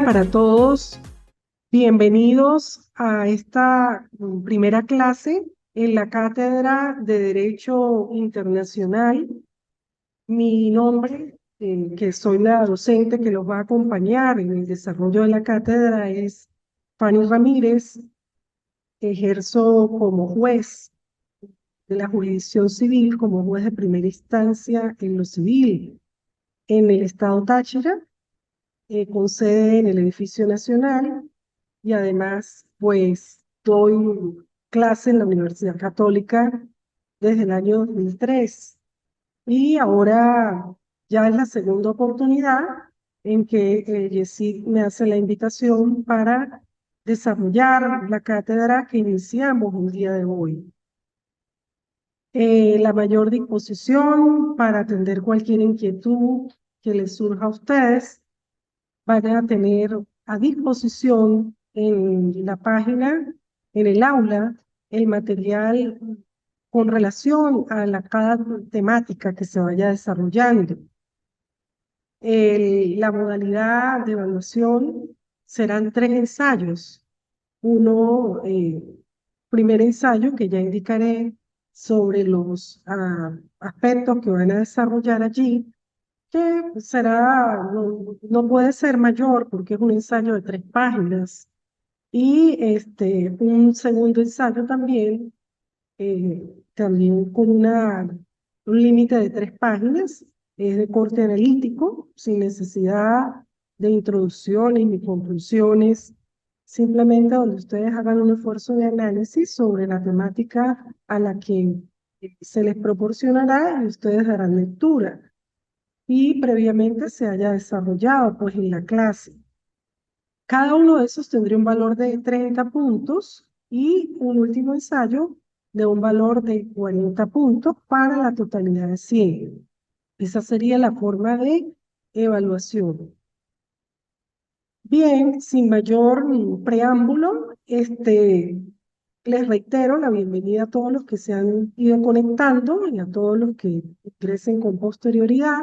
para todos. Bienvenidos a esta primera clase en la Cátedra de Derecho Internacional. Mi nombre, que soy la docente que los va a acompañar en el desarrollo de la cátedra, es Fanny Ramírez. Ejerzo como juez de la jurisdicción civil, como juez de primera instancia en lo civil en el estado Táchira, con sede en el edificio nacional. Y además, pues, doy clase en la Universidad Católica desde el año 2003. Y ahora ya es la segunda oportunidad en que Yesid me hace la invitación para desarrollar la cátedra que iniciamos el día de hoy. La mayor disposición para atender cualquier inquietud que les surja a ustedes. Van a tener a disposición en la página, en el aula, el material con relación a cada temática que se vaya desarrollando. La modalidad de evaluación serán 3 ensayos. Uno, primer ensayo que ya indicaré sobre los aspectos que van a desarrollar allí, que será, no puede ser mayor porque es un ensayo de 3 páginas. Y un segundo ensayo también con un límite de 3 páginas, es de corte analítico, sin necesidad de introducciones ni conclusiones, simplemente donde ustedes hagan un esfuerzo de análisis sobre la temática a la que se les proporcionará y ustedes darán lectura y previamente se haya desarrollado pues en la clase. Cada uno de esos tendría un valor de 30 puntos y un último ensayo de un valor de 40 puntos para la totalidad de 100. Esa sería la forma de evaluación. Bien, sin mayor preámbulo, les reitero la bienvenida a todos los que se han ido conectando y a todos los que ingresen con posterioridad.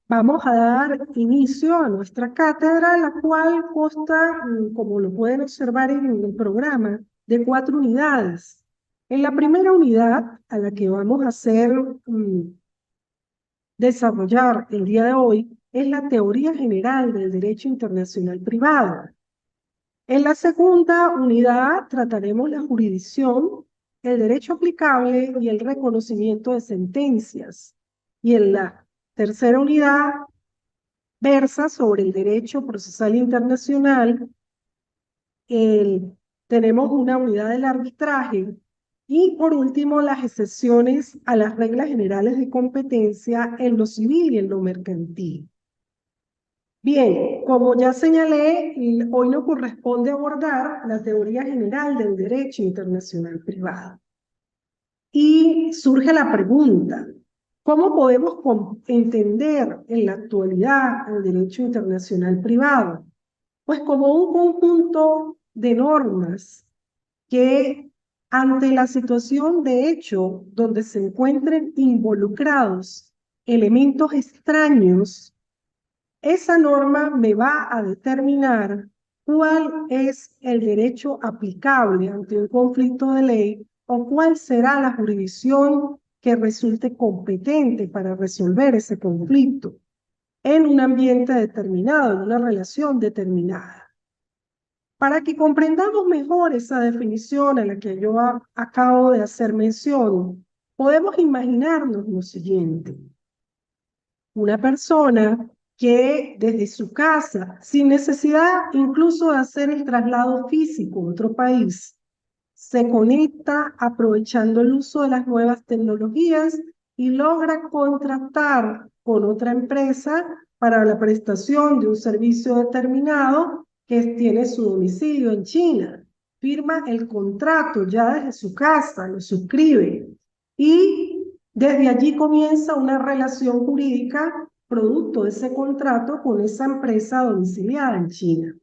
Vamos a dar inicio a nuestra cátedra, la cual consta, como lo pueden observar en el programa, de 4 unidades. En la primera unidad, a la que vamos a desarrollar el día de hoy, es la teoría general del derecho internacional privado. En la segunda unidad trataremos la jurisdicción, el derecho aplicable y el reconocimiento de sentencias. Y en la tercera unidad versa sobre el derecho procesal internacional. Tenemos una unidad del arbitraje y por último las excepciones a las reglas generales de competencia en lo civil y en lo mercantil. Bien, como ya señalé, hoy nos corresponde abordar la teoría general del derecho internacional privado. Y surge la pregunta, ¿cómo podemos entender en la actualidad el derecho internacional privado? Pues como un conjunto de normas que ante la situación de hecho donde se encuentren involucrados elementos extraños, esa norma me va a determinar cuál es el derecho aplicable ante un conflicto de ley o cuál será la jurisdicción que resulte competente para resolver ese conflicto en un ambiente determinado, en una relación determinada. Para que comprendamos mejor esa definición a la que yo acabo de hacer mención, podemos imaginarnos lo siguiente. Una persona que desde su casa, sin necesidad incluso de hacer el traslado físico a otro país, se conecta aprovechando el uso de las nuevas tecnologías y logra contratar con otra empresa para la prestación de un servicio determinado que tiene su domicilio en China. Firma el contrato ya desde su casa, lo suscribe y desde allí comienza una relación jurídica producto de ese contrato con esa empresa domiciliada en China.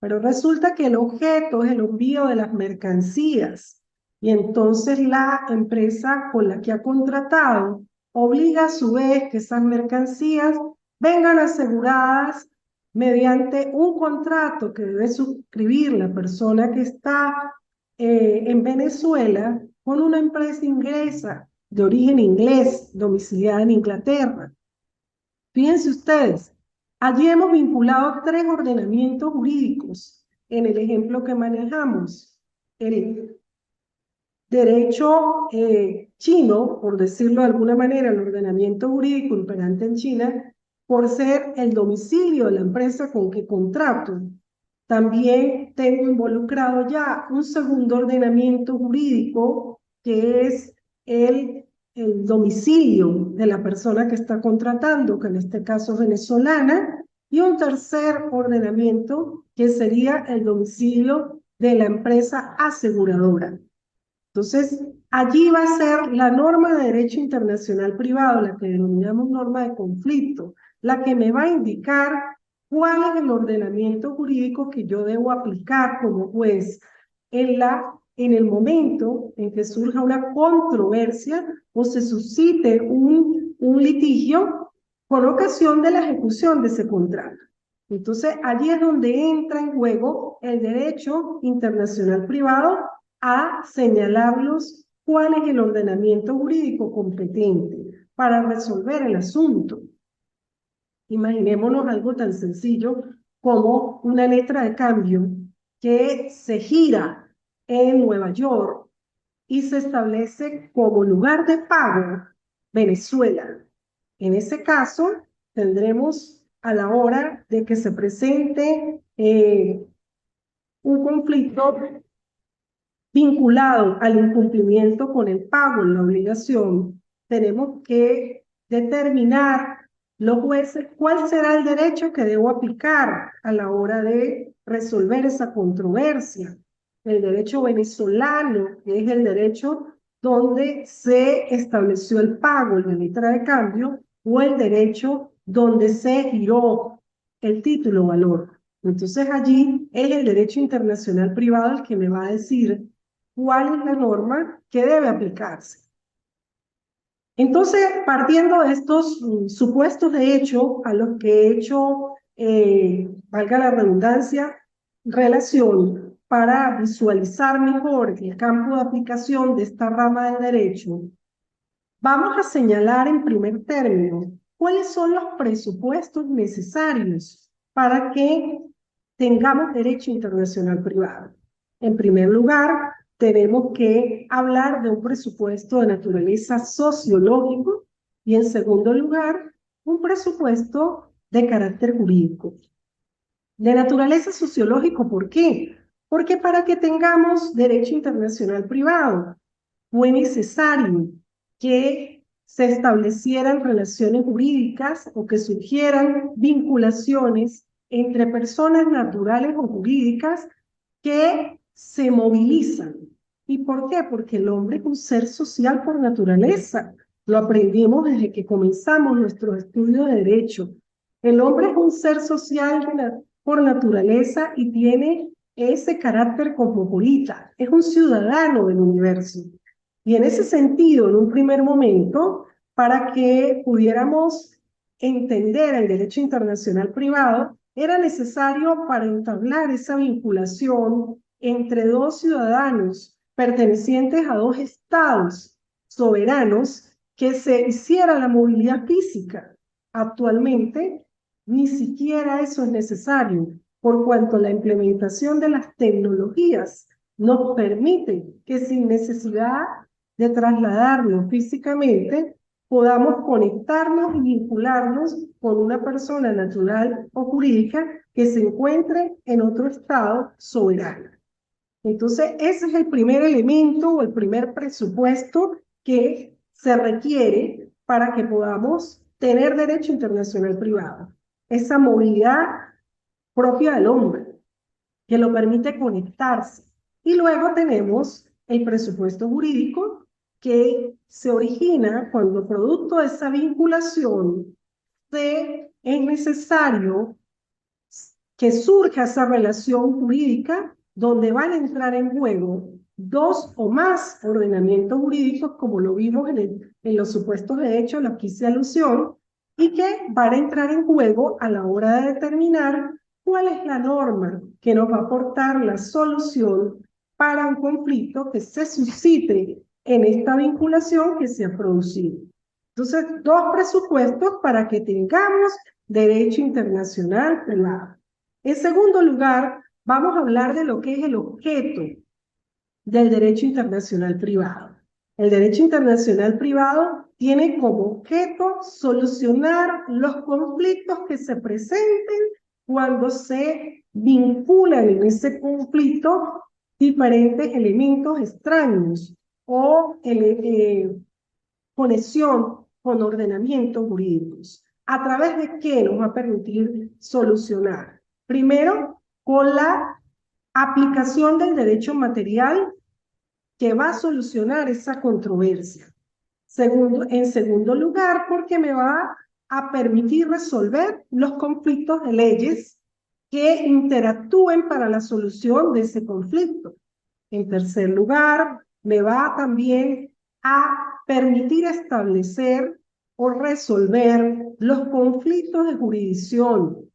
Pero resulta que el objeto es el envío de las mercancías y entonces la empresa con la que ha contratado obliga a su vez que esas mercancías vengan aseguradas mediante un contrato que debe suscribir la persona que está en Venezuela con una empresa inglesa de origen inglés, domiciliada en Inglaterra. Fíjense ustedes, allí hemos vinculado tres ordenamientos jurídicos en el ejemplo que manejamos. El derecho chino, por decirlo de alguna manera, el ordenamiento jurídico imperante en China, por ser el domicilio de la empresa con que contrato. También tengo involucrado ya un segundo ordenamiento jurídico que es el domicilio de la persona que está contratando, que en este caso es venezolana, y un tercer ordenamiento que sería el domicilio de la empresa aseguradora. Entonces, allí va a ser la norma de derecho internacional privado, la que denominamos norma de conflicto, la que me va a indicar cuál es el ordenamiento jurídico que yo debo aplicar como juez en el momento en que surja una controversia o se suscite un litigio por ocasión de la ejecución de ese contrato. Entonces, allí es donde entra en juego el derecho internacional privado a señalarlos cuál es el ordenamiento jurídico competente para resolver el asunto. Imaginémonos algo tan sencillo como una letra de cambio que se gira en Nueva York y se establece como lugar de pago Venezuela. En ese caso, tendremos a la hora de que se presente un conflicto vinculado al incumplimiento con el pago en la obligación, tenemos que determinar los jueces cuál será el derecho que debo aplicar a la hora de resolver esa controversia. El derecho venezolano, que es el derecho donde se estableció el pago en la letra de cambio, o el derecho donde se giró el título valor. Entonces allí es el derecho internacional privado el que me va a decir cuál es la norma que debe aplicarse. Entonces, partiendo de estos supuestos de hecho a los que he hecho, valga la redundancia, relación para visualizar mejor el campo de aplicación de esta rama del derecho, vamos a señalar en primer término cuáles son los presupuestos necesarios para que tengamos derecho internacional privado. En primer lugar, tenemos que hablar de un presupuesto de naturaleza sociológico y en segundo lugar, un presupuesto de carácter jurídico. De naturaleza sociológico, ¿por qué? Porque para que tengamos derecho internacional privado, fue necesario que se establecieran relaciones jurídicas o que surgieran vinculaciones entre personas naturales o jurídicas que se movilizan. ¿Y por qué? Porque el hombre es un ser social por naturaleza. Lo aprendimos desde que comenzamos nuestros estudios de derecho. El hombre es un ser social por naturaleza y tiene ese carácter cosmopolita. Es un ciudadano del universo. Y en ese sentido, en un primer momento, para que pudiéramos entender el derecho internacional privado, era necesario para entablar esa vinculación entre dos ciudadanos pertenecientes a dos estados soberanos que se hiciera la movilidad física. Actualmente, ni siquiera eso es necesario, por cuanto la implementación de las tecnologías nos permite que sin necesidad de trasladarnos físicamente, podamos conectarnos y vincularnos con una persona natural o jurídica que se encuentre en otro estado soberano. Entonces, ese es el primer elemento o el primer presupuesto que se requiere para que podamos tener derecho internacional privado. Esa movilidad propia del hombre, que lo permite conectarse. Y luego tenemos el presupuesto jurídico que se origina cuando producto de esa vinculación es necesario que surja esa relación jurídica donde van a entrar en juego dos o más ordenamientos jurídicos, como lo vimos en los supuestos de hecho, los que hice alusión, y que van a entrar en juego a la hora de determinar cuál es la norma que nos va a aportar la solución para un conflicto que se suscite en esta vinculación que se ha producido. Entonces, dos presupuestos para que tengamos derecho internacional privado. En segundo lugar, vamos a hablar de lo que es el objeto del derecho internacional privado. El derecho internacional privado tiene como objeto solucionar los conflictos que se presenten cuando se vinculan en ese conflicto diferentes elementos extraños o conexión con ordenamientos jurídicos. ¿A través de qué nos va a permitir solucionar? Primero, con la aplicación del derecho material que va a solucionar esa controversia. En segundo lugar, porque me va a permitir resolver los conflictos de leyes que interactúen para la solución de ese conflicto. En tercer lugar, me va también a permitir establecer o resolver los conflictos de jurisdicción.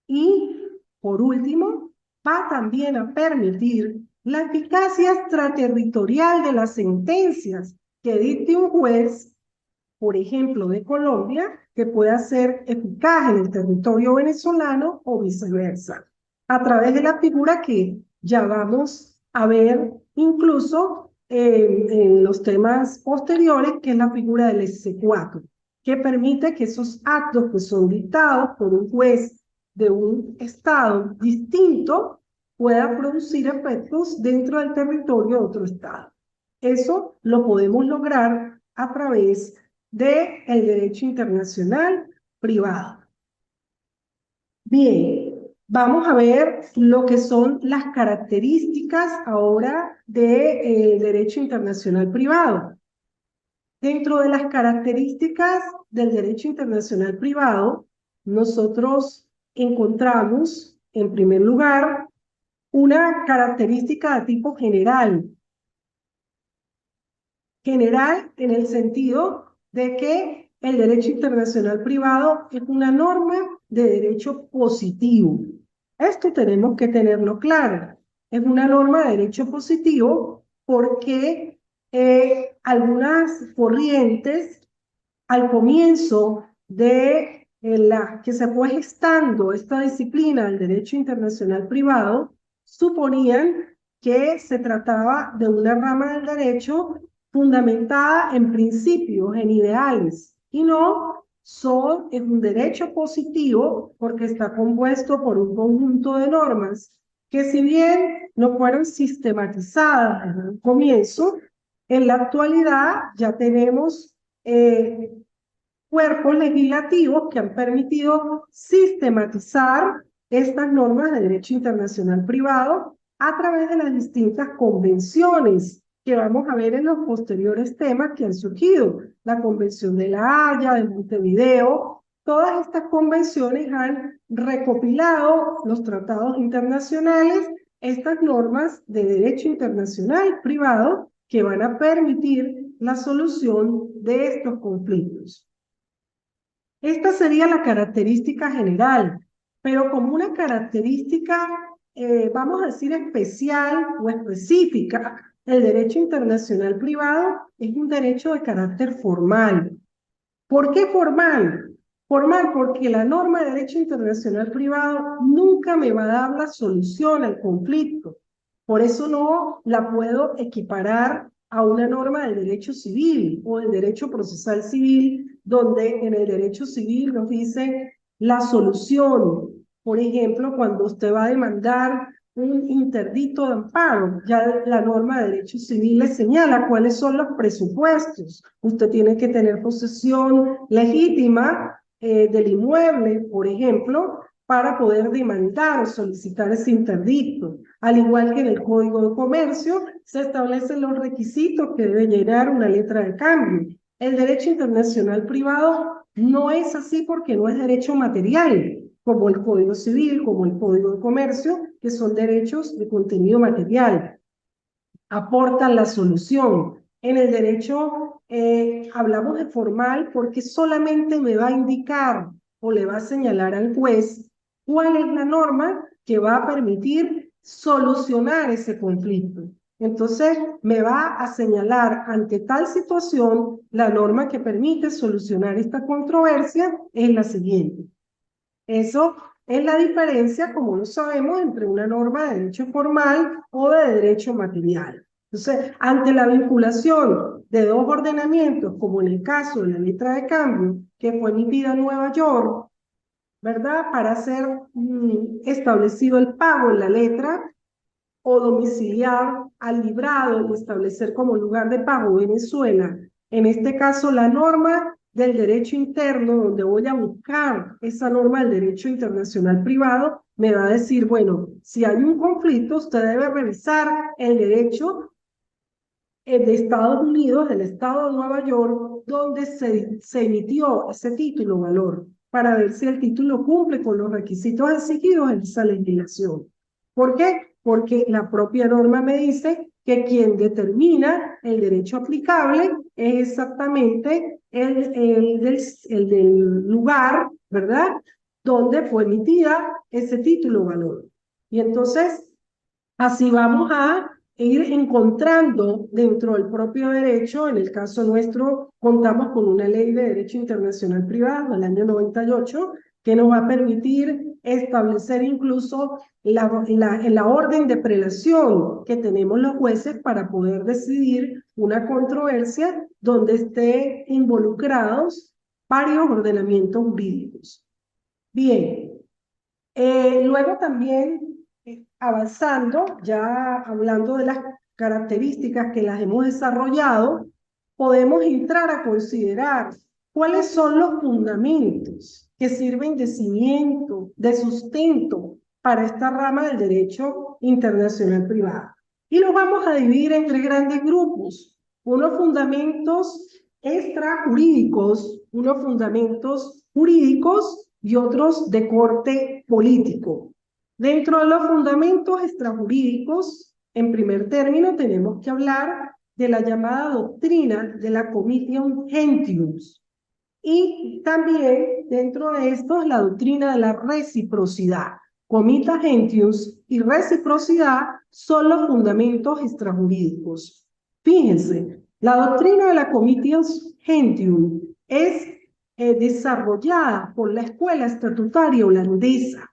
Y, por último, va también a permitir la eficacia extraterritorial de las sentencias que dicte un juez, por ejemplo, de Colombia, que pueda ser eficaz en el territorio venezolano o viceversa, a través de la figura que ya vamos a ver incluso en los temas posteriores, que es la figura del S4, que permite que esos actos que son dictados por un juez de un estado distinto pueda producir efectos dentro del territorio de otro estado. Eso lo podemos lograr a través del derecho internacional privado. Bien, vamos a ver lo que son las características ahora del derecho internacional privado. Dentro de las características del derecho internacional privado, nosotros encontramos, en primer lugar, una característica de tipo general. General en el sentido de que el derecho internacional privado es una norma de derecho positivo. Esto tenemos que tenerlo claro. Es una norma de derecho positivo porque algunas corrientes al comienzo de la que se fue gestando esta disciplina del derecho internacional privado, suponían que se trataba de una rama del derecho fundamentada en principios, en ideales, y no es un derecho positivo porque está compuesto por un conjunto de normas que, si bien no fueron sistematizadas desde el comienzo, en la actualidad ya tenemos cuerpos legislativos que han permitido sistematizar estas normas de derecho internacional privado a través de las distintas convenciones que vamos a ver en los posteriores temas que han surgido. La Convención de La Haya, de Montevideo, todas estas convenciones han recopilado los tratados internacionales, estas normas de derecho internacional privado que van a permitir la solución de estos conflictos. Esta sería la característica general, pero como una característica, vamos a decir, especial o específica, el derecho internacional privado es un derecho de carácter formal. ¿Por qué formal? Formal porque la norma de derecho internacional privado nunca me va a dar la solución al conflicto. Por eso no la puedo equiparar a una norma del derecho civil o del derecho procesal civil, donde en el derecho civil nos dice la solución. Por ejemplo, cuando usted va a demandar un interdicto de amparo, ya la norma de derecho civil le señala cuáles son los presupuestos. Usted tiene que tener posesión legítima del inmueble, por ejemplo, para poder demandar o solicitar ese interdicto. Al igual que en el Código de Comercio, se establecen los requisitos que debe llenar una letra de cambio. El derecho internacional privado no es así porque no es derecho material, como el Código Civil, como el Código de Comercio, que son derechos de contenido material. Aportan la solución. En el derecho hablamos de formal porque solamente me va a indicar o le va a señalar al juez cuál es la norma que va a permitir solucionar ese conflicto. Entonces, me va a señalar ante tal situación la norma que permite solucionar esta controversia es la siguiente. Eso es la diferencia, como lo sabemos, entre una norma de derecho formal o de derecho material. Entonces, ante la vinculación de dos ordenamientos, como en el caso de la letra de cambio que fue emitida en Nueva York, ¿verdad? Para ser establecido el pago en la letra o domiciliar al librado y establecer como lugar de pago Venezuela. En este caso, la norma del derecho interno, donde voy a buscar esa norma del derecho internacional privado, me va a decir, bueno, si hay un conflicto, usted debe revisar el derecho de Estados Unidos, del estado de Nueva York, donde se emitió ese título o valor, para ver si el título cumple con los requisitos exigidos en esa legislación. ¿Por qué? Porque la propia norma me dice que quien determina el derecho aplicable es exactamente el del lugar, ¿verdad? Donde fue emitida ese título o valor. Y entonces, así vamos a ir encontrando dentro del propio derecho, en el caso nuestro, contamos con una ley de derecho internacional privado del año 98, que nos va a permitir establecer incluso la orden de prelación que tenemos los jueces para poder decidir una controversia donde esté involucrados varios ordenamientos jurídicos. Bien, luego también avanzando, ya hablando de las características que las hemos desarrollado, podemos entrar a considerar cuáles son los fundamentos que sirven de cimiento, de sustento para esta rama del derecho internacional privado. Y los vamos a dividir en tres grandes grupos: unos fundamentos extrajurídicos, unos fundamentos jurídicos y otros de corte político. Dentro de los fundamentos extrajurídicos, en primer término, tenemos que hablar de la llamada doctrina de la Comitium Gentium. Y también dentro de esto, la doctrina de la reciprocidad. Comita Gentium y reciprocidad son los fundamentos extrajurídicos. Fíjense, la doctrina de la Comitium Gentium es desarrollada por la Escuela Estatutaria Holandesa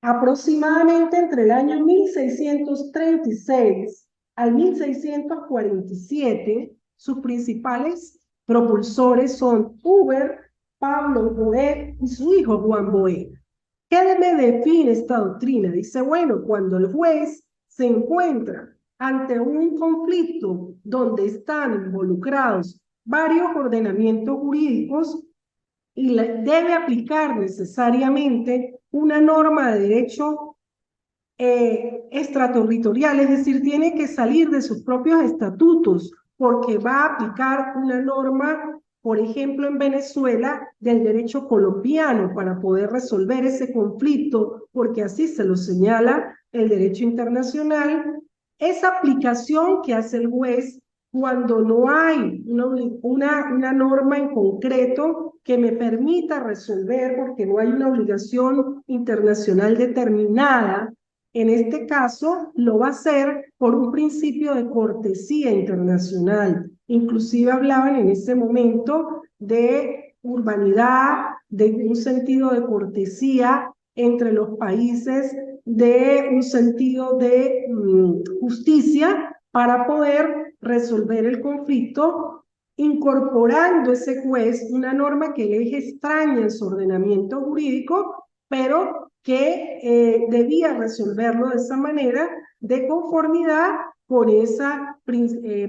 aproximadamente entre el año 1636 al 1647. Sus principales propulsores son Huber, Pablo Boer y su hijo Juan Boer. ¿Qué me define esta doctrina? Dice, bueno, cuando el juez se encuentra ante un conflicto donde están involucrados varios ordenamientos jurídicos y debe aplicar necesariamente una norma de derecho extraterritorial, es decir, tiene que salir de sus propios estatutos porque va a aplicar una norma, por ejemplo, en Venezuela, del derecho colombiano para poder resolver ese conflicto, porque así se lo señala el derecho internacional. Esa aplicación que hace el juez cuando no hay una norma en concreto que me permita resolver, porque no hay una obligación internacional determinada, en este caso lo va a hacer por un principio de cortesía internacional. Inclusive hablaban en ese momento de urbanidad, de un sentido de cortesía entre los países, de un sentido de justicia para poder resolver el conflicto, incorporando ese juez una norma que le es extraña en su ordenamiento jurídico, pero que debía resolverlo de esa manera, de conformidad con ese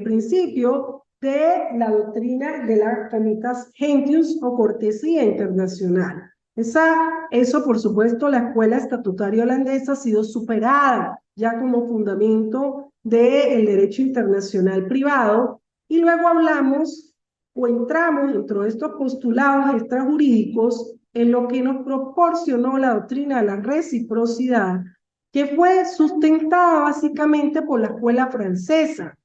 principio de la doctrina de las comitas gentium o cortesía internacional. Eso, por supuesto, la escuela estatutaria holandesa ha sido superada ya como fundamento del derecho internacional privado, y luego hablamos o entramos dentro de estos postulados extrajurídicos en lo que nos proporcionó la doctrina de la reciprocidad, que fue sustentada básicamente por la escuela francesa,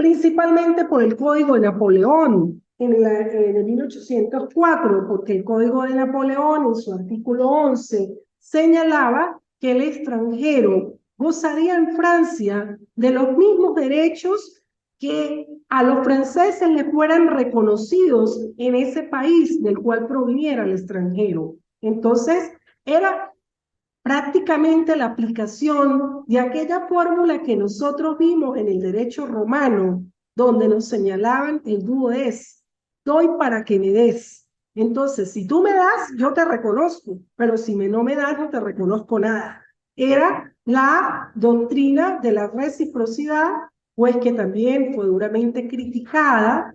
principalmente por el Código de Napoleón en el 1804, porque el Código de Napoleón en su artículo 11 señalaba que el extranjero gozaría en Francia de los mismos derechos que a los franceses les fueran reconocidos en ese país del cual proviniera el extranjero. Entonces, era prácticamente la aplicación de aquella fórmula que nosotros vimos en el derecho romano, donde nos señalaban el dúo es, doy para que me des. Entonces, si tú me das, yo te reconozco, pero si no me das, no te reconozco nada. Era la doctrina de la reciprocidad, pues que también fue duramente criticada,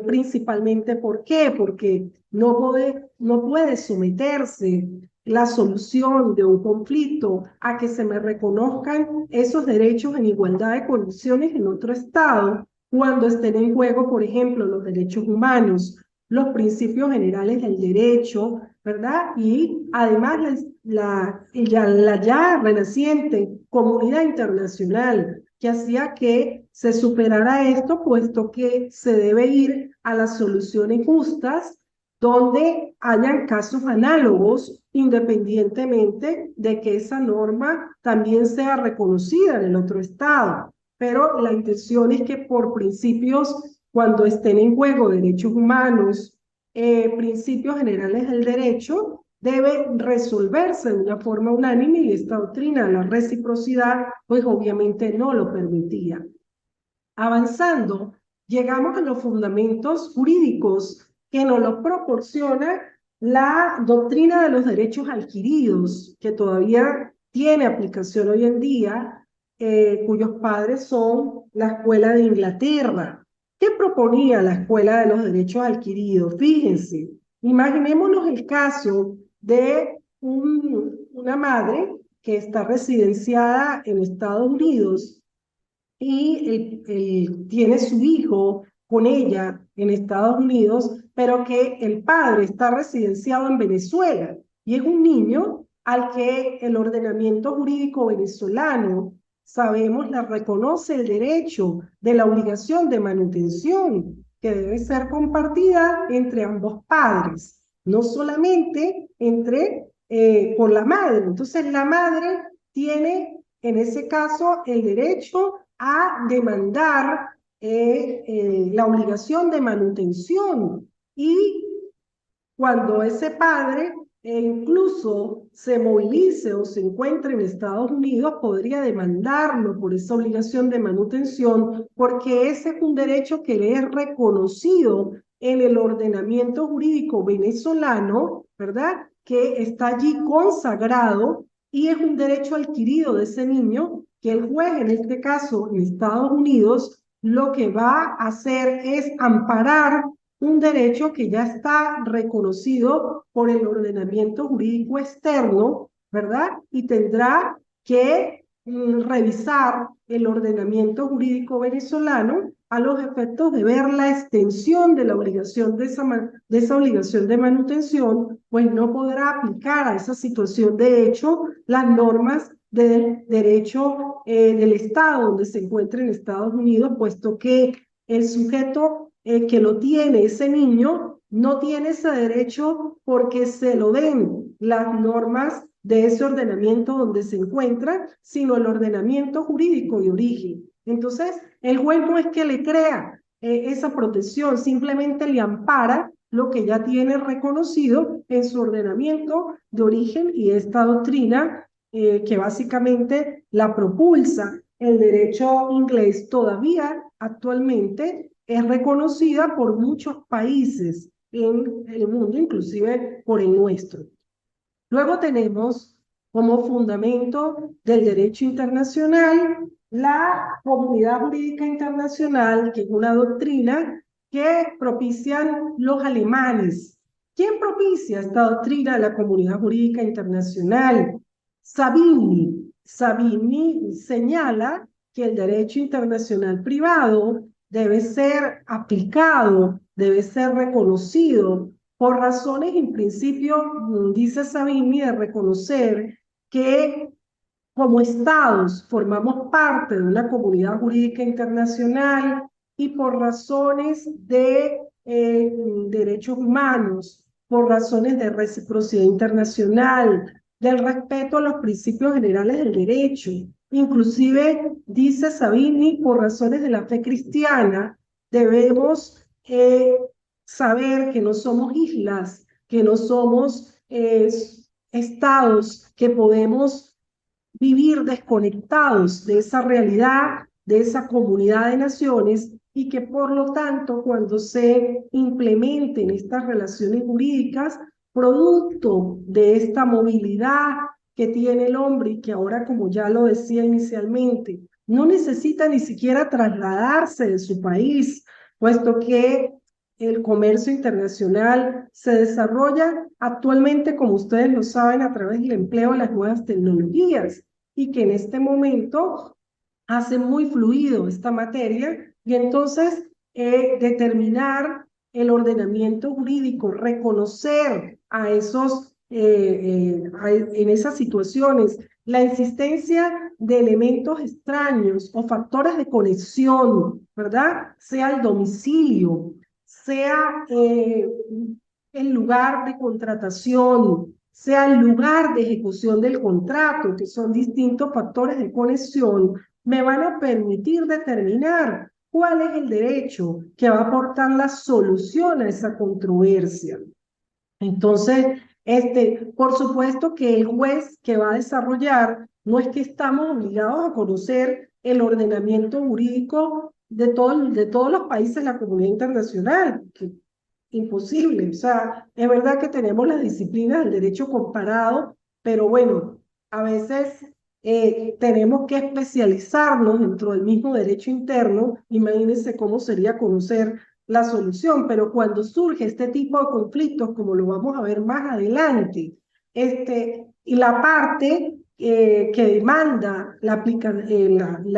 principalmente ¿por qué? Porque no puede someterse la solución de un conflicto a que se me reconozcan esos derechos en igualdad de condiciones en otro estado, cuando estén en juego, por ejemplo, los derechos humanos, los principios generales del derecho, ¿verdad? Y además la ya renaciente comunidad internacional que hacía que se superara esto, puesto que se debe ir a las soluciones justas donde hayan casos análogos, independientemente de que esa norma también sea reconocida en el otro estado. Pero la intención es que por principios, cuando estén en juego derechos humanos, principios generales del derecho, debe resolverse de una forma unánime y esta doctrina, la reciprocidad, pues obviamente no lo permitía. Avanzando, llegamos a los fundamentos jurídicos que nos los proporciona la doctrina de los derechos adquiridos, que todavía tiene aplicación hoy en día, cuyos padres son la Escuela de Inglaterra. ¿Qué proponía la Escuela de los Derechos Adquiridos? Fíjense, imaginémonos el caso de una madre que está residenciada en Estados Unidos y él tiene su hijo con ella en Estados Unidos, pero que el padre está residenciado en Venezuela y es un niño al que el ordenamiento jurídico venezolano, sabemos, le reconoce el derecho de la obligación de manutención que debe ser compartida entre ambos padres, no solamente por la madre. Entonces la madre tiene en ese caso el derecho a demandar la obligación de manutención y cuando ese padre incluso se movilice o se encuentre en Estados Unidos, podría demandarlo por esa obligación de manutención, porque ese es un derecho que le es reconocido en el ordenamiento jurídico venezolano, ¿verdad? Que está allí consagrado y es un derecho adquirido de ese niño que el juez, en este caso en Estados Unidos, lo que va a hacer es amparar un derecho que ya está reconocido por el ordenamiento jurídico externo, ¿verdad? Y tendrá que revisar el ordenamiento jurídico venezolano a los efectos de ver la extensión de la obligación de esa obligación de manutención, pues no podrá aplicar a esa situación de hecho las normas del derecho del Estado donde se encuentra en Estados Unidos, puesto que el sujeto que lo tiene ese niño no tiene ese derecho porque se lo den las normas de ese ordenamiento donde se encuentra, sino el ordenamiento jurídico de origen. Entonces, el juez no es que le crea esa protección, simplemente le ampara lo que ya tiene reconocido en su ordenamiento de origen y esta doctrina que básicamente la propulsa el derecho inglés todavía actualmente es reconocida por muchos países en el mundo, inclusive por el nuestro. Luego tenemos como fundamento del derecho internacional la comunidad jurídica internacional, que es una doctrina que propician los alemanes. ¿Quién propicia esta doctrina de la comunidad jurídica internacional? Savigny. Savigny señala que el derecho internacional privado debe ser aplicado, debe ser reconocido por razones, en principio, dice Savigny, de reconocer que como estados formamos parte de una comunidad jurídica internacional y por razones de derechos humanos, por razones de reciprocidad internacional, del respeto a los principios generales del derecho, inclusive, dice Savini, por razones de la fe cristiana, debemos saber que no somos islas, que no somos estados, que podemos vivir desconectados de esa realidad, de esa comunidad de naciones y que por lo tanto cuando se implementen estas relaciones jurídicas, producto de esta movilidad que tiene el hombre y que ahora, como ya lo decía inicialmente, no necesita ni siquiera trasladarse de su país, puesto que el comercio internacional se desarrolla actualmente, como ustedes lo saben, a través del empleo de las nuevas tecnologías y que en este momento hace muy fluido esta materia y entonces determinar el ordenamiento jurídico, reconocer a esos, en esas situaciones la existencia de elementos extraños o factores de conexión, ¿verdad? Sea el domicilio, sea el lugar de contratación, sea el lugar de ejecución del contrato, que son distintos factores de conexión, me van a permitir determinar cuál es el derecho que va a aportar la solución a esa controversia. Entonces, por supuesto que el juez que va a desarrollar, no es que estamos obligados a conocer el ordenamiento jurídico de todos los países de la comunidad internacional, que imposible. O sea, es verdad que tenemos las disciplinas del derecho comparado, pero bueno, a veces tenemos que especializarnos dentro del mismo derecho interno. Imagínense cómo sería conocer la solución, pero cuando surge este tipo de conflictos, como lo vamos a ver más adelante, y la parte que demanda la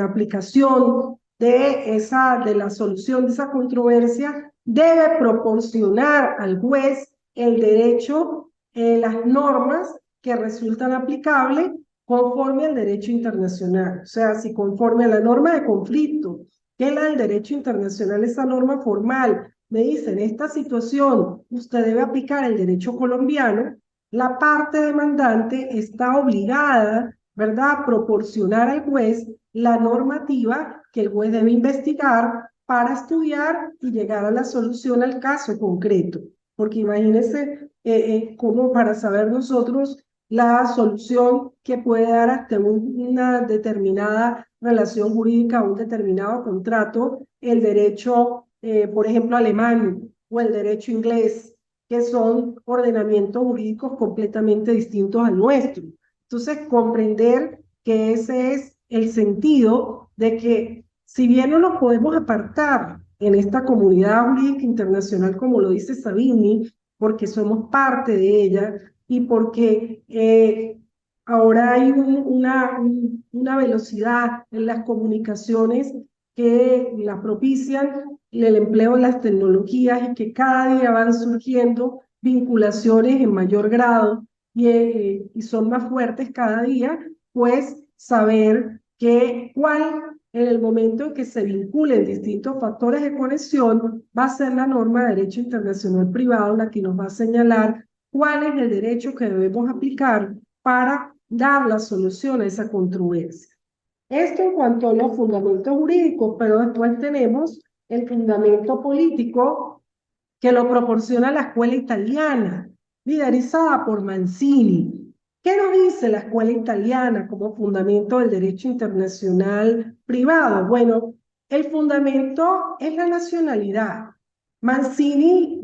aplicación de la solución de esa controversia debe proporcionar al juez el derecho, las normas que resultan aplicables conforme al derecho internacional. O sea, si conforme a la norma de conflicto, que es la del derecho internacional, esa norma formal, me dice, en esta situación usted debe aplicar el derecho colombiano, la parte demandante está obligada, ¿verdad?, a proporcionar al juez la normativa que el juez debe investigar para estudiar y llegar a la solución al caso concreto. Porque imagínense cómo para saber nosotros la solución que puede dar hasta una determinada relación jurídica, un determinado contrato, el derecho, por ejemplo, alemán o el derecho inglés, que son ordenamientos jurídicos completamente distintos al nuestro. Entonces, comprender que ese es el sentido de que si bien no nos podemos apartar en esta comunidad jurídica internacional, como lo dice Savini, porque somos parte de ella y porque ahora hay una velocidad en las comunicaciones que la propician el empleo de las tecnologías y que cada día van surgiendo vinculaciones en mayor grado y son más fuertes cada día, pues saber que en el momento en que se vinculen distintos factores de conexión, va a ser la norma de derecho internacional privado la que nos va a señalar cuál es el derecho que debemos aplicar para dar la solución a esa controversia. Esto en cuanto a los fundamentos jurídicos, pero después tenemos el fundamento político que lo proporciona la escuela italiana, liderizada por Mancini. ¿Qué nos dice la escuela italiana como fundamento del derecho internacional privado? Bueno, el fundamento es la nacionalidad. Mancini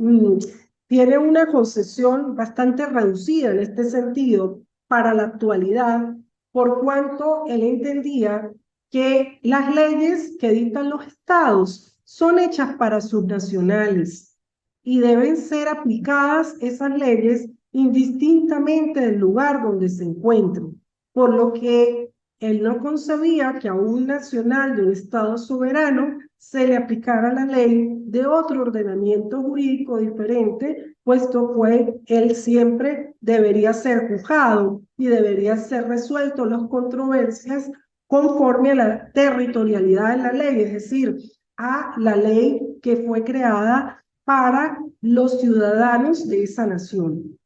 tiene una concesión bastante reducida en este sentido para la actualidad, por cuanto él entendía que las leyes que dictan los estados son hechas para sus nacionales y deben ser aplicadas esas leyes indistintamente del lugar donde se encuentren, por lo que él no concebía que a un nacional de un Estado soberano se le aplicara la ley de otro ordenamiento jurídico diferente, puesto que él siempre debería ser juzgado y deberían ser resueltos las controversias conforme a la territorialidad de la ley, es decir, a la ley que fue creada para los ciudadanos de esa nación.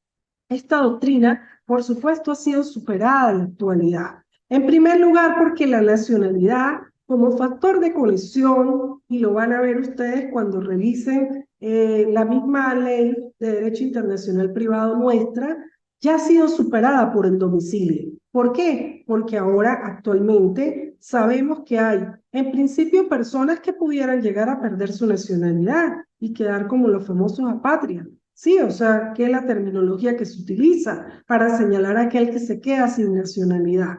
Esta doctrina, por supuesto, ha sido superada en la actualidad. En primer lugar, porque la nacionalidad como factor de cohesión, y lo van a ver ustedes cuando revisen la misma ley de derecho internacional privado nuestra, ya ha sido superada por el domicilio. ¿Por qué? Porque ahora actualmente sabemos que hay, en principio, personas que pudieran llegar a perder su nacionalidad y quedar como los famosos apátridas. Sí, o sea, que es la terminología que se utiliza para señalar a aquel que se queda sin nacionalidad.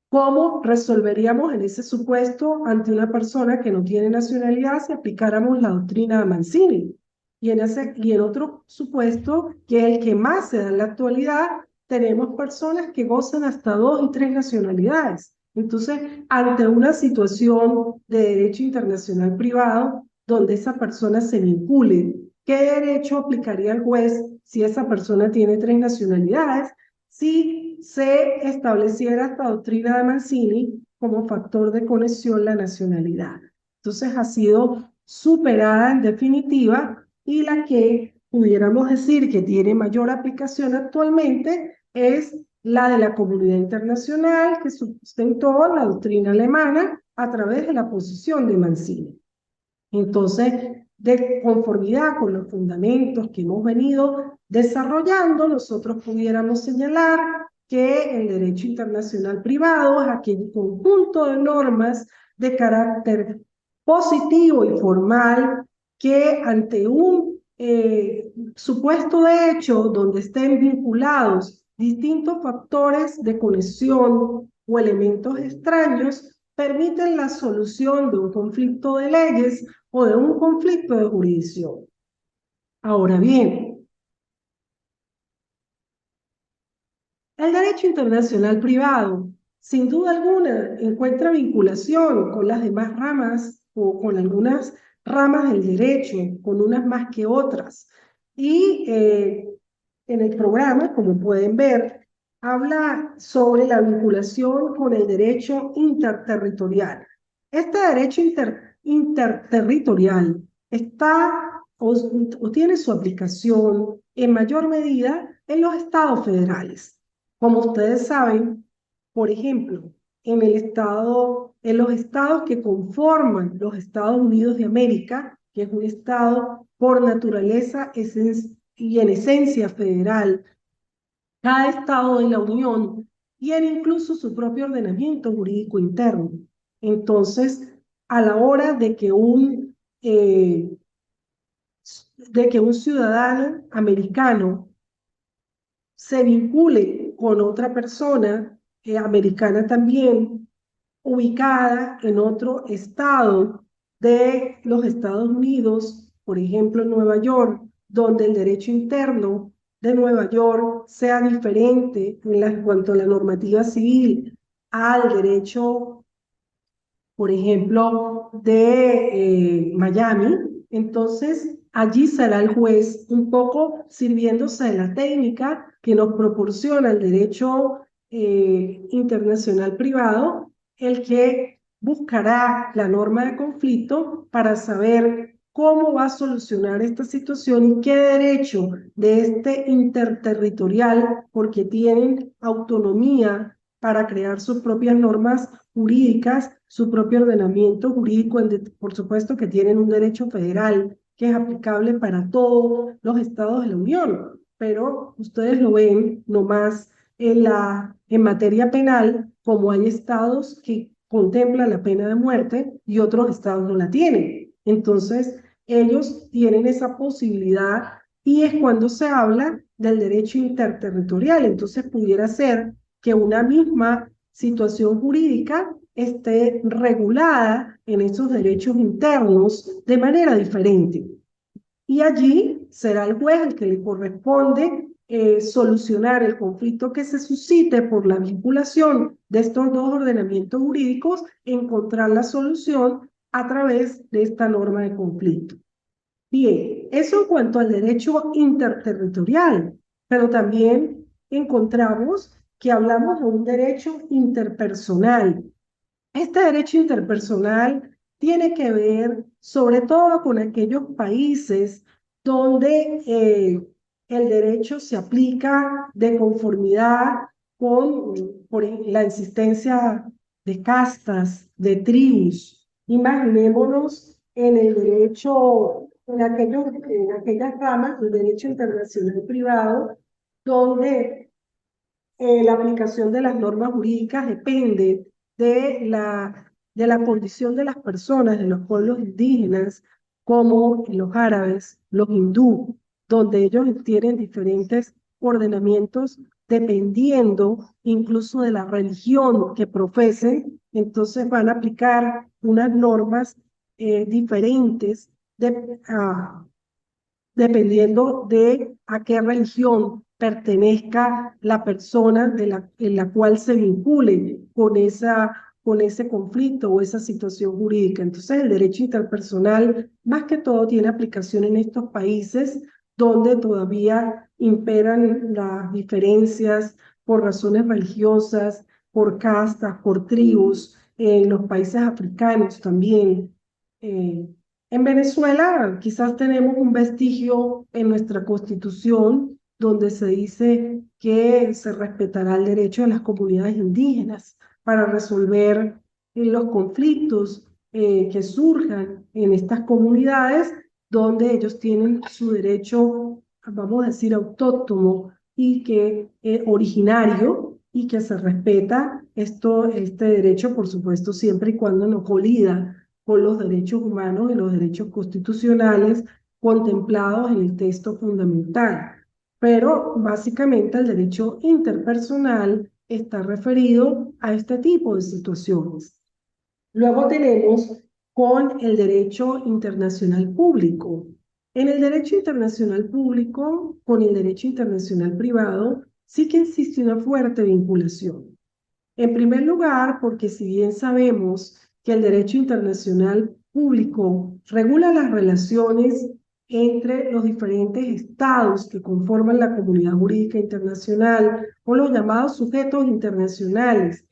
¿Cómo resolveríamos en ese supuesto ante una persona que no tiene nacionalidad si aplicáramos la doctrina de Mancini? Y en otro supuesto, que es el que más se da en la actualidad, tenemos personas que gozan hasta 2 y 3 nacionalidades. Entonces, ante una situación de derecho internacional privado, donde esa persona se vincule, ¿qué derecho aplicaría el juez si esa persona tiene 3 nacionalidades? Si se estableciera esta doctrina de Mancini como factor de conexión la nacionalidad. Entonces ha sido superada en definitiva, y la que pudiéramos decir que tiene mayor aplicación actualmente es la de la comunidad internacional, que sustentó la doctrina alemana a través de la posición de Mancini. Entonces, de conformidad con los fundamentos que hemos venido desarrollando, nosotros pudiéramos señalar que el derecho internacional privado es aquel conjunto de normas de carácter positivo y formal que ante un supuesto de hecho donde estén vinculados distintos factores de conexión o elementos extraños, permiten la solución de un conflicto de leyes o de un conflicto de jurisdicción. Ahora bien, el derecho internacional privado, sin duda alguna, encuentra vinculación con las demás ramas o con algunas ramas del derecho, con unas más que otras. Y en el programa, como pueden ver, habla sobre la vinculación con el derecho interterritorial. Este derecho interterritorial está o tiene su aplicación en mayor medida en los estados federales. Como ustedes saben, por ejemplo, en los estados que conforman los Estados Unidos de América, que es un estado por naturaleza y en esencia federal, cada estado de la Unión tiene incluso su propio ordenamiento jurídico interno. Entonces, a la hora de que un ciudadano americano se vincule con otra persona americana también, ubicada en otro estado de los Estados Unidos, por ejemplo en Nueva York, donde el derecho interno de Nueva York sea diferente en cuanto a la normativa civil al derecho, por ejemplo, de Miami. Entonces allí será el juez un poco sirviéndose de la técnica que nos proporciona el derecho internacional privado, el que buscará la norma de conflicto para saber cómo va a solucionar esta situación y qué derecho de este interterritorial, porque tienen autonomía para crear sus propias normas jurídicas, su propio ordenamiento jurídico, por supuesto que tienen un derecho federal que es aplicable para todos los estados de la Unión, pero ustedes lo ven nomás en materia penal, como hay estados que contemplan la pena de muerte y otros estados no la tienen. Entonces, ellos tienen esa posibilidad, y es cuando se habla del derecho interterritorial. Entonces, pudiera ser que una misma situación jurídica esté regulada en esos derechos internos de manera diferente. Y allí será el juez el que le corresponde solucionar el conflicto que se suscite por la vinculación de estos dos ordenamientos jurídicos, encontrar la solución a través de esta norma de conflicto. Bien, eso en cuanto al derecho interterritorial, pero también encontramos que hablamos de un derecho interpersonal. Este derecho interpersonal tiene que ver sobre todo con aquellos países donde el derecho se aplica de conformidad con la existencia de castas, de tribus. Imaginémonos en el derecho, en aquellas ramas del derecho internacional privado, donde la aplicación de las normas jurídicas depende de la condición de las personas, de los pueblos indígenas, como los árabes, los hindú, donde ellos tienen diferentes ordenamientos dependiendo incluso de la religión que profesen, entonces van a aplicar unas normas diferentes dependiendo de a qué religión pertenezca la persona en la cual se vincule con ese conflicto o esa situación jurídica. Entonces, el derecho interpersonal, más que todo, tiene aplicación en estos países donde todavía imperan las diferencias por razones religiosas, por castas, por tribus, en los países africanos también. Eh, en Venezuela quizás tenemos un vestigio en nuestra constitución donde se dice que se respetará el derecho de las comunidades indígenas para resolver los conflictos que surjan en estas comunidades donde ellos tienen su derecho, vamos a decir, autóctono y que originario y que se respeta este derecho, por supuesto, siempre y cuando no colida con los derechos humanos y los derechos constitucionales contemplados en el texto fundamental. Pero básicamente el derecho interpersonal está referido a este tipo de situaciones. Luego tenemos con el derecho internacional público. En el derecho internacional público, con el derecho internacional privado, sí que existe una fuerte vinculación. En primer lugar, porque si bien sabemos que el derecho internacional público regula las relaciones entre los diferentes estados que conforman la comunidad jurídica internacional o los llamados sujetos internacionales,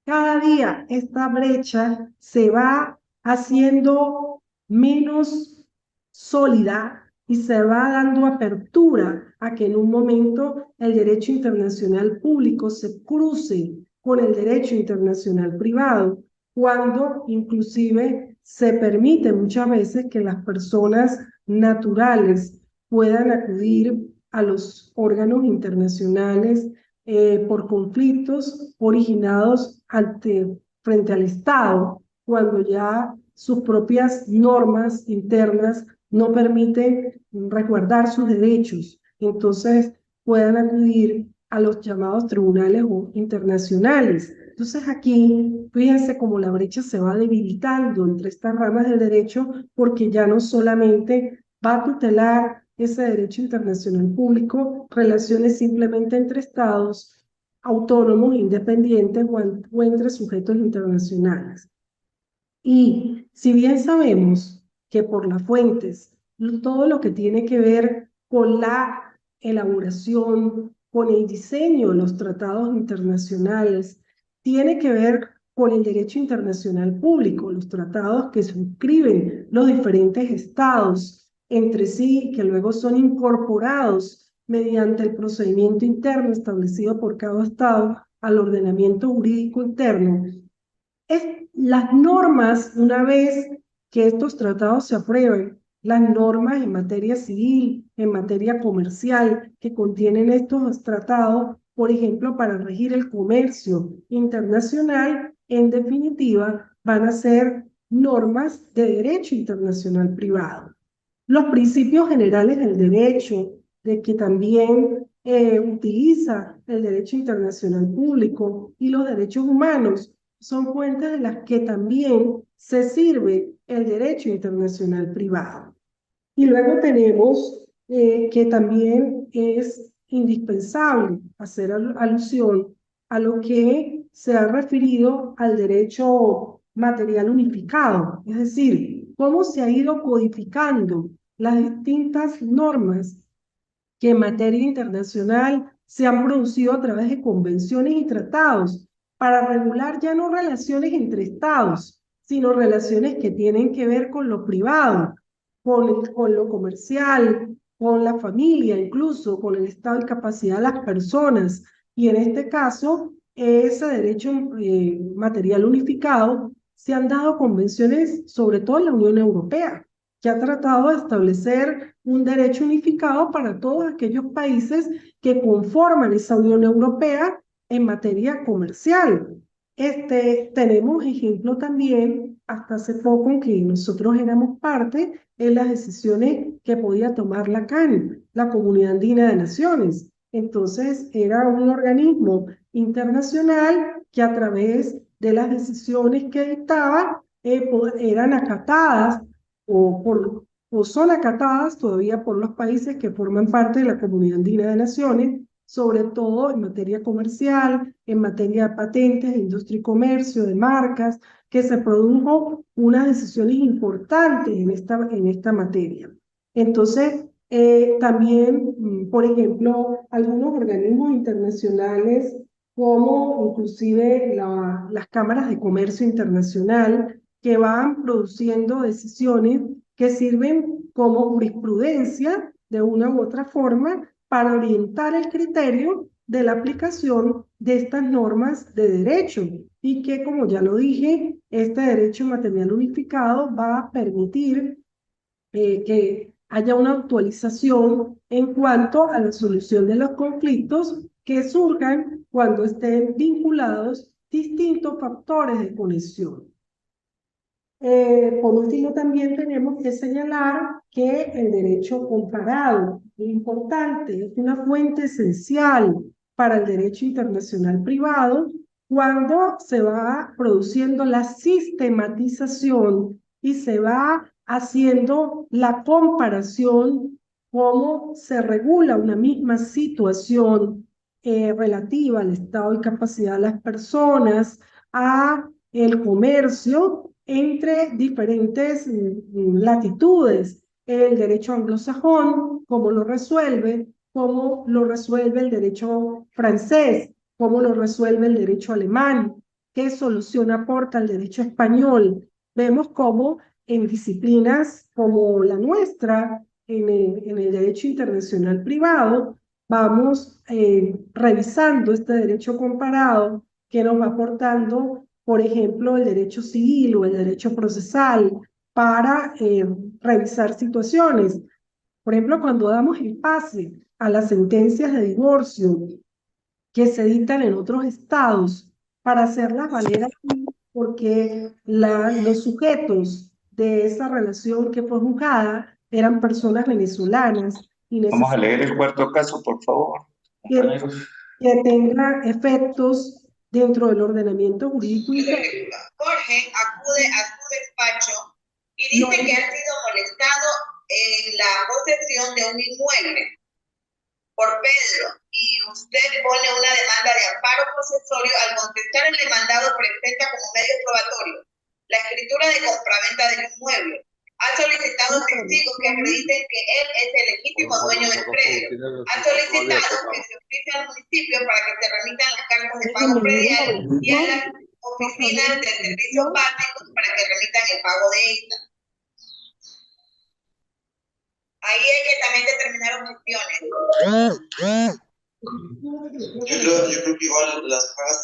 cada día esta brecha se va haciendo menos sólida y se va dando apertura a que en un momento el derecho internacional público se cruce con el derecho internacional privado, cuando inclusive se permite muchas veces que las personas naturales puedan acudir a los órganos internacionales por conflictos originados frente al Estado, cuando ya sus propias normas internas no permiten resguardar sus derechos. Entonces puedan acudir a los llamados tribunales internacionales. Entonces aquí, fíjense cómo la brecha se va debilitando entre estas ramas del derecho, porque ya no solamente va a tutelar ese derecho internacional público, relaciones simplemente entre estados autónomos, independientes o entre sujetos internacionales. Y si bien sabemos que por las fuentes, todo lo que tiene que ver con la elaboración, con el diseño de los tratados internacionales, tiene que ver con el derecho internacional público, los tratados que suscriben los diferentes estados entre sí, que luego son incorporados mediante el procedimiento interno establecido por cada estado al ordenamiento jurídico interno. Las normas, una vez que estos tratados se aprueben, las normas en materia civil, en materia comercial que contienen estos tratados, por ejemplo, para regir el comercio internacional, en definitiva, van a ser normas de derecho internacional privado. Los principios generales del derecho, de que también utiliza el derecho internacional público y los derechos humanos, son fuentes de las que también se sirve el derecho internacional privado. Y luego tenemos que también es indispensable hacer alusión a lo que se ha referido al derecho material unificado, es decir, cómo se ha ido codificando las distintas normas que en materia internacional se han producido a través de convenciones y tratados para regular ya no relaciones entre estados, sino relaciones que tienen que ver con lo privado, con lo comercial, con la familia, incluso con el estado de capacidad de las personas. Y en este caso, ese derecho material unificado, se han dado convenciones, sobre todo en la Unión Europea, que ha tratado de establecer un derecho unificado para todos aquellos países que conforman esa Unión Europea en materia comercial. Tenemos ejemplo también, hasta hace poco, en que nosotros éramos parte en las decisiones que podía tomar la CAN, la Comunidad Andina de Naciones. Entonces, era un organismo internacional que a través de las decisiones que dictaba eran acatadas o son acatadas todavía por los países que forman parte de la Comunidad Andina de Naciones, sobre todo en materia comercial, en materia de patentes, de industria y comercio, de marcas, que se produjo unas decisiones importantes en esta materia. Entonces, también, por ejemplo, algunos organismos internacionales, como inclusive las cámaras de comercio internacional, que van produciendo decisiones que sirven como jurisprudencia de una u otra forma para orientar el criterio de la aplicación de estas normas de derecho y que, como ya lo dije, este derecho material unificado va a permitir que haya una actualización en cuanto a la solución de los conflictos que surjan cuando estén vinculados distintos factores de conexión. Por último, también tenemos que señalar que el derecho comparado es importante, es una fuente esencial para el derecho internacional privado cuando se va produciendo la sistematización y se va haciendo la comparación, cómo se regula una misma situación relativa al estado de capacidad de las personas, a el comercio entre diferentes latitudes. El derecho anglosajón, cómo lo resuelve el derecho francés, cómo lo resuelve el derecho alemán, qué solución aporta el derecho español. Vemos cómo en disciplinas como la nuestra, en el derecho internacional privado, vamos revisando este derecho comparado que nos va aportando, por ejemplo, el derecho civil o el derecho procesal para revisar situaciones. Por ejemplo, cuando damos el pase a las sentencias de divorcio que se dictan en otros estados para hacerlas valer aquí, porque los sujetos de esa relación que fue juzgada eran personas venezolanas y Vamos a leer el cuarto caso, por favor, que, compañeros. que tenga efectos dentro del ordenamiento jurídico interno. Jorge acude a su despacho y dice que ha sido molestado en la posesión de un inmueble por Pedro, y usted pone una demanda de amparo posesorio. Al contestar, el demandado presenta como medio probatorio la escritura de compraventa del inmueble. Ha solicitado testigos que acrediten que él es el legítimo dueño del predio. Ha solicitado que se oficie al municipio para que se remitan las cartas de pago predial y a las oficinas de servicios básicos para que remitan el pago de estas. Ahí hay que también determinar objeciones. Yo creo que igual las pagas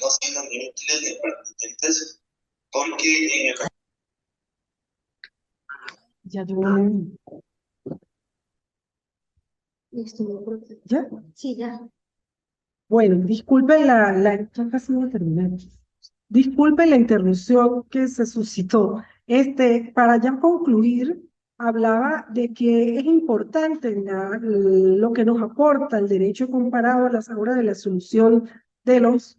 no siendo ni útiles ni pertinentes, porque en el... Ya yo... ¿Ya? Sí, ya. Bueno, disculpen ya casi voy a terminar. Disculpen la interrupción que se suscitó. Para ya concluir, hablaba de que es importante lo que nos aporta el derecho comparado a las horas de la solución de los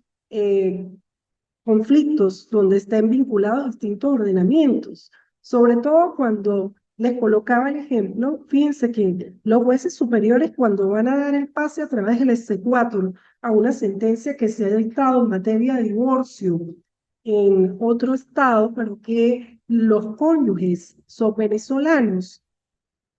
conflictos donde estén vinculados distintos ordenamientos, sobre todo cuando les colocaba el ejemplo. Fíjense que los jueces superiores, cuando van a dar el pase a través del exequatur a una sentencia que se ha dictado en materia de divorcio en otro estado, pero que los cónyuges son venezolanos,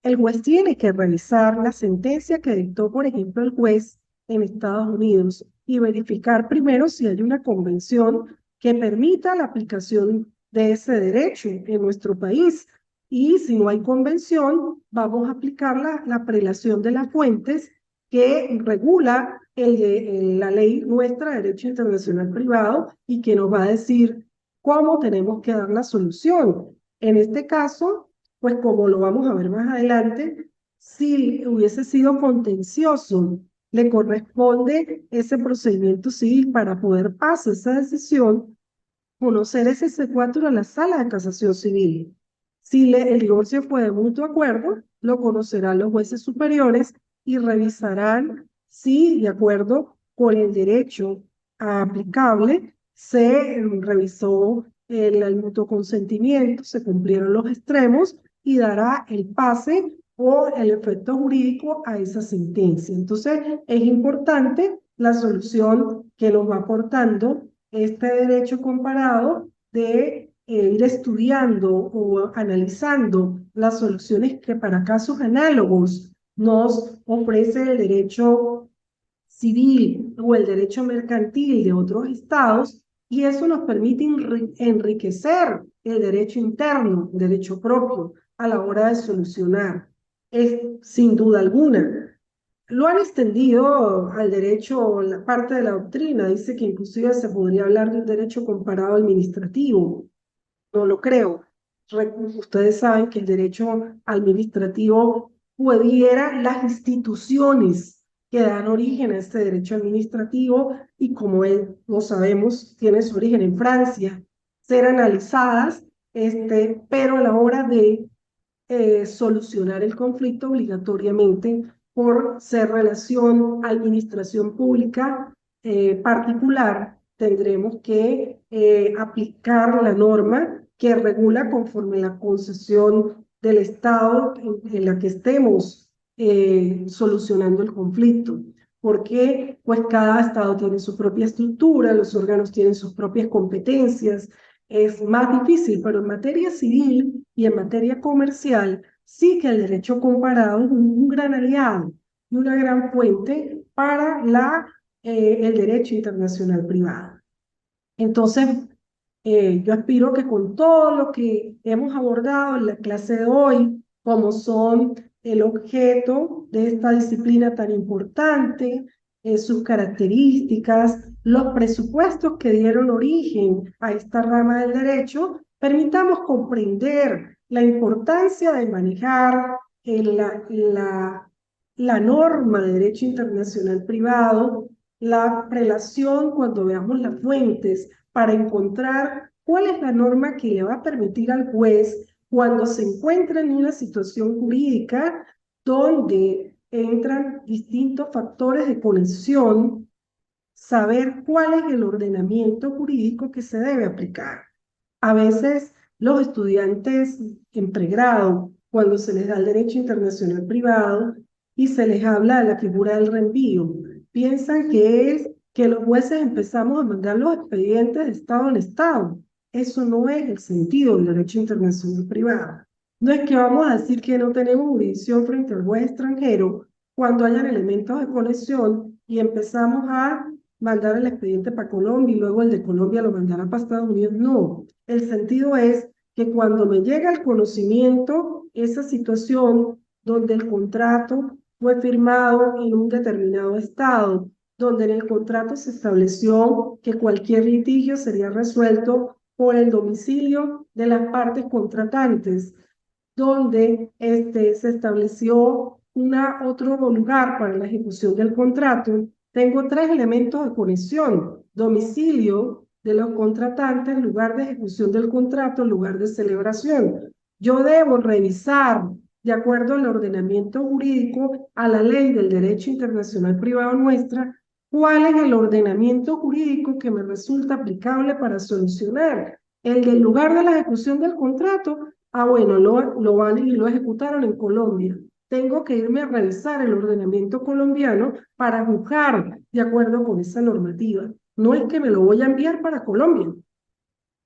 el juez tiene que revisar la sentencia que dictó, por ejemplo, el juez en Estados Unidos y verificar primero si hay una convención que permita la aplicación de ese derecho en nuestro país. Y si no hay convención, vamos a aplicar la prelación de las fuentes que regula la ley nuestra de derecho internacional privado y que nos va a decir cómo tenemos que dar la solución. En este caso, pues como lo vamos a ver más adelante, si hubiese sido contencioso, le corresponde ese procedimiento civil para poder pasar esa decisión, conocer ese secuatro a la sala de casación civil. Si el divorcio fue de mutuo acuerdo, lo conocerán los jueces superiores y revisarán si, de acuerdo con el derecho aplicable, se revisó el mutuo consentimiento, se cumplieron los extremos y dará el pase o el efecto jurídico a esa sentencia. Entonces, es importante la solución que nos va aportando este derecho comparado de ir estudiando o analizando las soluciones que para casos análogos nos ofrece el derecho civil o el derecho mercantil de otros estados, y eso nos permite enriquecer el derecho interno, el derecho propio, a la hora de solucionar. Es sin duda alguna. Lo han extendido al derecho, la parte de la doctrina, dice que inclusive se podría hablar de un derecho comparado administrativo. No lo creo. Ustedes saben que el derecho administrativo pudiera las instituciones que dan origen a este derecho administrativo y como lo sabemos, tiene su origen en Francia, ser analizadas, pero a la hora de solucionar el conflicto obligatoriamente por ser relación administración pública particular, tendremos que aplicar la norma que regula conforme la concesión del Estado en la que estemos solucionando el conflicto. Porque pues cada Estado tiene su propia estructura, los órganos tienen sus propias competencias, es más difícil, pero en materia civil y en materia comercial sí que el derecho comparado es un gran aliado y una gran fuente para el derecho internacional privado. Entonces, yo aspiro que con todo lo que hemos abordado en la clase de hoy, como son el objeto de esta disciplina tan importante, sus características, los presupuestos que dieron origen a esta rama del derecho, permitamos comprender la importancia de manejar la norma de derecho internacional privado, la prelación cuando veamos las fuentes, para encontrar cuál es la norma que le va a permitir al juez, cuando se encuentra en una situación jurídica donde entran distintos factores de conexión, saber cuál es el ordenamiento jurídico que se debe aplicar. A veces los estudiantes en pregrado, cuando se les da el derecho internacional privado y se les habla de la figura del reenvío, piensan que es que los jueces empezamos a mandar los expedientes de estado en estado. Eso no es el sentido del derecho internacional privado. No es que vamos a decir que no tenemos jurisdicción frente al juez extranjero cuando hayan elementos de conexión y empezamos a mandar el expediente para Colombia y luego el de Colombia lo mandará para Estados Unidos. No, el sentido es que cuando me llega el conocimiento, esa situación donde el contrato fue firmado en un determinado estado, donde en el contrato se estableció que cualquier litigio sería resuelto por el domicilio de las partes contratantes, donde se estableció otro lugar para la ejecución del contrato. Tengo tres elementos de conexión: domicilio de los contratantes, lugar de ejecución del contrato, lugar de celebración. Yo debo revisar, de acuerdo al ordenamiento jurídico, a la ley del derecho internacional privado nuestra, cuál es el ordenamiento jurídico que me resulta aplicable para solucionar. El del lugar de la ejecución del contrato, bueno, lo van y lo ejecutaron en Colombia. Tengo que irme a revisar el ordenamiento colombiano para juzgar de acuerdo con esa normativa. No es que me lo voy a enviar para Colombia.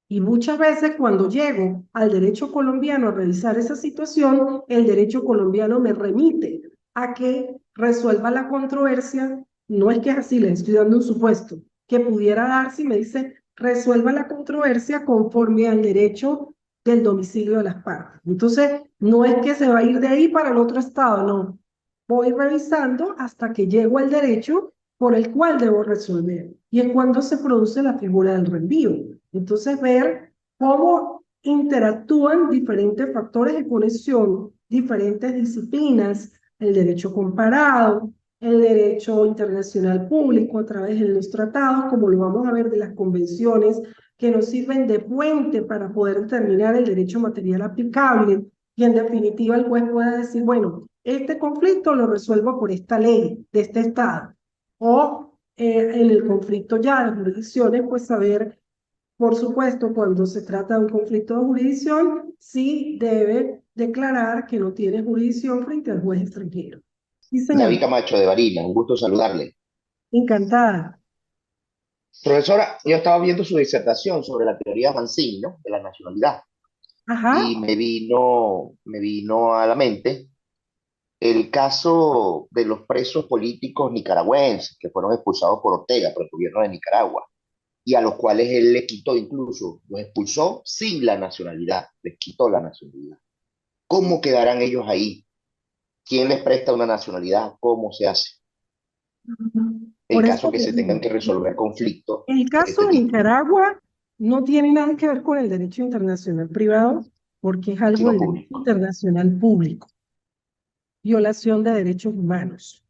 Y muchas veces cuando llego al derecho colombiano a revisar esa situación, el derecho colombiano me remite a que resuelva la controversia no es que es así, le estoy dando un supuesto, que pudiera darse y me dice, resuelva la controversia conforme al derecho del domicilio de las partes. Entonces, no es que se va a ir de ahí para el otro estado, no. Voy revisando hasta que llego al derecho por el cual debo resolver. Y es cuando se produce la figura del reenvío. Entonces, ver cómo interactúan diferentes factores de conexión, diferentes disciplinas, el derecho comparado, el derecho internacional público a través de los tratados, como lo vamos a ver de las convenciones, que nos sirven de puente para poder determinar el derecho material aplicable, y en definitiva el juez puede decir, bueno, este conflicto lo resuelvo por esta ley de este estado, o en el conflicto ya de jurisdicciones, pues saber, por supuesto, cuando se trata de un conflicto de jurisdicción, sí debe declarar que no tiene jurisdicción frente al juez extranjero. Sí, David señor. Camacho de Barinas, un gusto saludarle. Encantada. Profesora, yo estaba viendo su disertación sobre la teoría Mancini, ¿no? De la nacionalidad, Ajá. y me vino a la mente el caso de los presos políticos nicaragüenses que fueron expulsados por Ortega, por el gobierno de Nicaragua, y a los cuales él le quitó incluso, los expulsó sin la nacionalidad, les quitó la nacionalidad. ¿Cómo quedarán ellos ahí? ¿Quién les presta una nacionalidad? ¿Cómo se hace? En Por eso caso que te se tengan digo, que resolver conflictos el de caso este de tipo, Nicaragua no tiene nada que ver con el derecho internacional privado, porque es algo sino del derecho público. internacional público, violación de derechos humanos.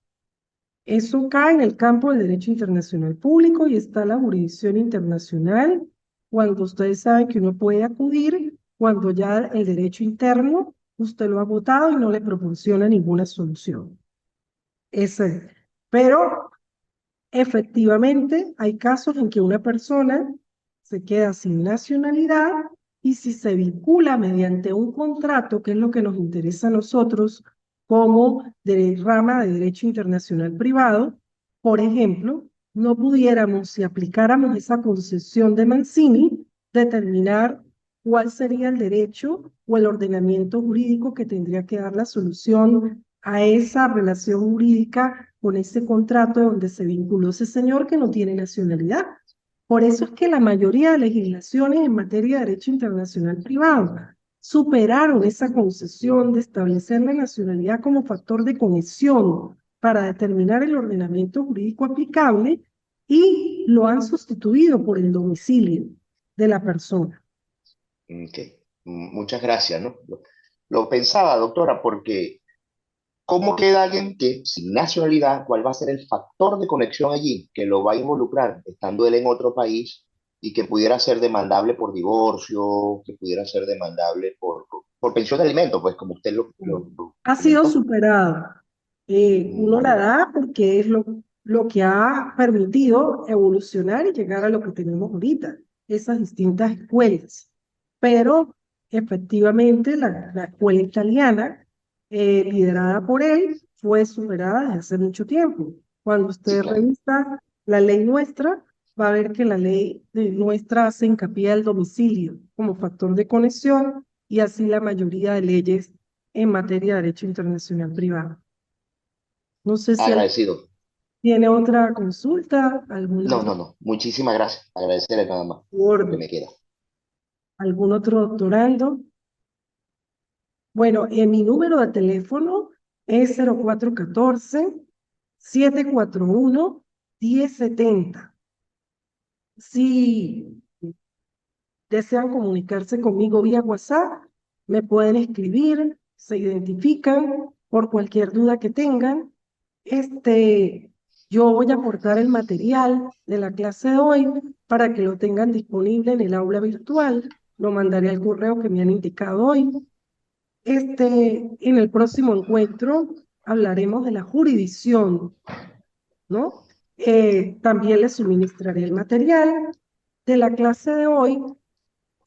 Eso cae en el campo del derecho internacional público y está la jurisdicción internacional cuando ustedes saben que uno puede acudir cuando ya el derecho interno usted lo ha votado y no le proporciona ninguna solución. Ese. Pero efectivamente, hay casos en que una persona se queda sin nacionalidad y si se vincula mediante un contrato, que es lo que nos interesa a nosotros como de rama de derecho internacional privado, por ejemplo, no pudiéramos, si aplicáramos esa concesión de Mancini, determinar cuál sería el derecho o el ordenamiento jurídico que tendría que dar la solución a esa relación jurídica con ese contrato donde se vinculó ese señor que no tiene nacionalidad. Por eso es que la mayoría de legislaciones en materia de derecho internacional privado superaron esa concesión de establecer la nacionalidad como factor de conexión para determinar el ordenamiento jurídico aplicable y lo han sustituido por el domicilio de la persona. Ok. Muchas gracias, ¿no? Lo pensaba, doctora, porque ¿cómo queda alguien que sin nacionalidad, cuál va a ser el factor de conexión allí que lo va a involucrar estando él en otro país y que pudiera ser demandable por divorcio, que pudiera ser demandable por pensión de alimentos, pues como usted lo Ha sido comentó? superada. Uno la Mm, da porque es lo que ha permitido evolucionar y llegar a lo que tenemos ahorita, esas distintas escuelas. Pero efectivamente la escuela italiana, liderada por él, fue superada desde hace mucho tiempo. Cuando sí, usted claro. revisa la ley nuestra, va a ver que la ley nuestra hace hincapié al domicilio como factor de conexión y así la mayoría de leyes en materia de derecho internacional privado. No sé si alguien Agradecido. tiene otra consulta, algún No, otro no, no. Muchísimas gracias. Agradecerle nada más lo que gordo, me queda. algún otro doctorando. Bueno, mi número de teléfono es 0414-741-1070. Si desean comunicarse conmigo vía WhatsApp, me pueden escribir, se identifican por cualquier duda que tengan. Yo voy a aportar el material de la clase de hoy para que lo tengan disponible en el aula virtual. Lo mandaré al correo que me han indicado hoy. En el próximo encuentro hablaremos de la jurisdicción, ¿no? También les suministraré el material de la clase de hoy.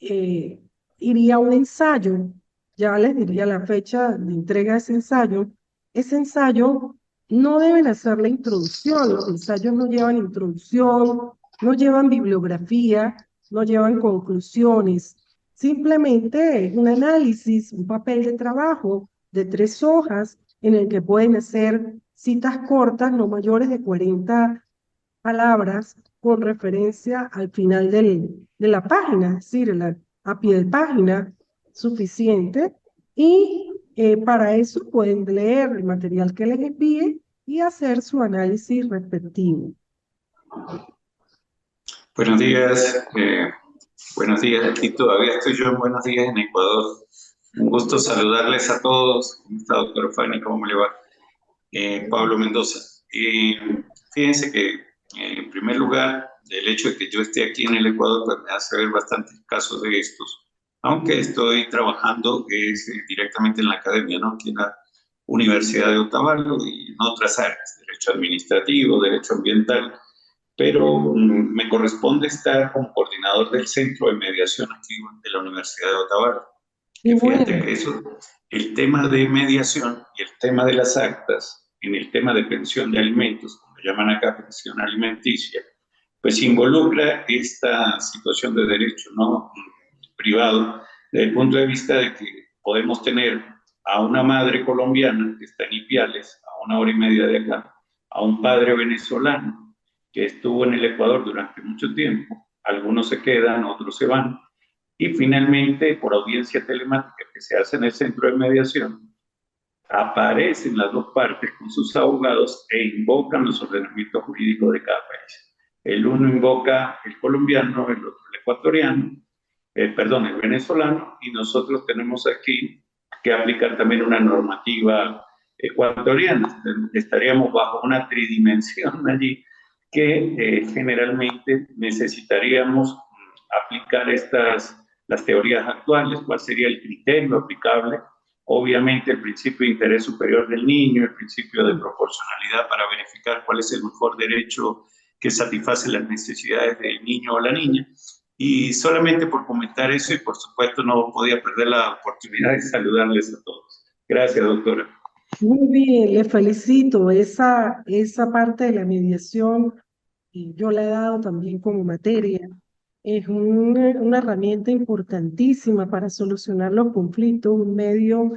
eh, Iría a un ensayo, ya les diría la fecha de entrega de ese ensayo. Ese ensayo no deben hacer la introducción, los ensayos no llevan introducción, no llevan bibliografía, no llevan conclusiones, simplemente un análisis, un papel de trabajo de 3 hojas en el que pueden hacer citas cortas, no mayores de 40 palabras, con referencia al final de la página, es decir, a pie de página, suficiente. Y para eso pueden leer el material que les envíe y hacer su análisis respectivo. Buenos días. Buenos días. Aquí todavía estoy yo en Buenos Días en Ecuador. Un gusto saludarles a todos. ¿Cómo está, doctor Fanny? ¿Cómo le va? Pablo Mendoza. Fíjense que, en primer lugar, el hecho de que yo esté aquí en el Ecuador pues, me hace ver bastantes casos de estos, aunque estoy trabajando directamente en la academia, ¿no? Aquí en la Universidad de Otavalo y en otras áreas, derecho administrativo, derecho ambiental, pero me corresponde estar como coordinador del Centro de Mediación aquí de la Universidad de Otavalo. Y Que fíjate bueno, que eso, el tema de mediación y el tema de las actas, en el tema de pensión de alimentos, como llaman acá pensión alimenticia, pues involucra esta situación de derecho no privado, desde el punto de vista de que podemos tener a una madre colombiana que está en Ipiales, a 1 hora y media de acá, a un padre venezolano que estuvo en el Ecuador durante mucho tiempo, algunos se quedan, otros se van, y finalmente, por audiencia telemática que se hace en el centro de mediación, aparecen las dos partes con sus abogados e invocan los ordenamientos jurídicos de cada país. El uno invoca el colombiano, el otro el ecuatoriano, perdón, el venezolano, y nosotros tenemos aquí que aplicar también una normativa ecuatoriana. Estaríamos bajo una tridimensión allí que generalmente necesitaríamos aplicar las teorías actuales, cuál sería el criterio aplicable. Obviamente el principio de interés superior del niño, el principio de proporcionalidad para verificar cuál es el mejor derecho que satisface las necesidades del niño o la niña. Y solamente por comentar eso, y por supuesto no podía perder la oportunidad de saludarles a todos. Gracias, doctora. muy bien, le felicito. Esa parte de la mediación, y yo la he dado también como materia, es una herramienta importantísima para solucionar los conflictos, un medio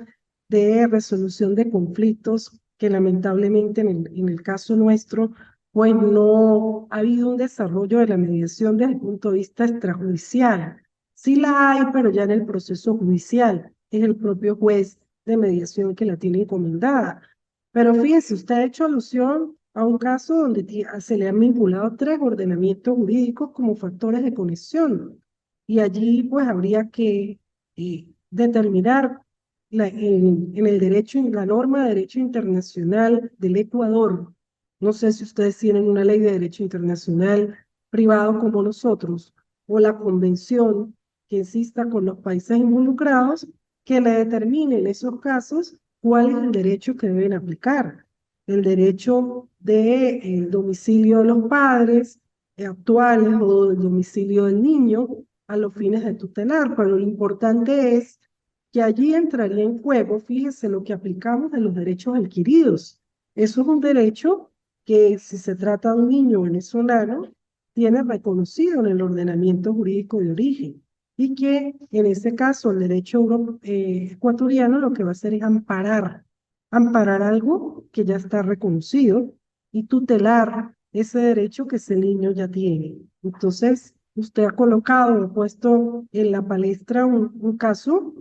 de resolución de conflictos que lamentablemente en el caso nuestro, pues no ha habido un desarrollo de la mediación desde el punto de vista extrajudicial. Sí la hay, pero ya en el proceso judicial, es el propio juez de mediación que la tiene encomendada. Pero fíjese, usted ha hecho alusión a un caso donde se le han vinculado 3 ordenamientos jurídicos como factores de conexión. Y allí pues habría que determinar en el derecho, en la norma de derecho internacional del Ecuador. No sé si ustedes tienen una ley de derecho internacional privado como nosotros, o la convención que insista con los países involucrados que le determine en esos casos cuál es el derecho que deben aplicar. El derecho del domicilio de los padres actuales o del domicilio del niño a los fines de tutelar, pero lo importante es que allí entraría en juego, fíjese, lo que aplicamos de los derechos adquiridos. Eso es un derecho que, si se trata de un niño venezolano, tiene reconocido en el ordenamiento jurídico de origen, y que en este caso el derecho ecuatoriano lo que va a hacer es amparar algo que ya está reconocido y tutelar ese derecho que ese niño ya tiene. Entonces, usted ha colocado, ha puesto en la palestra un caso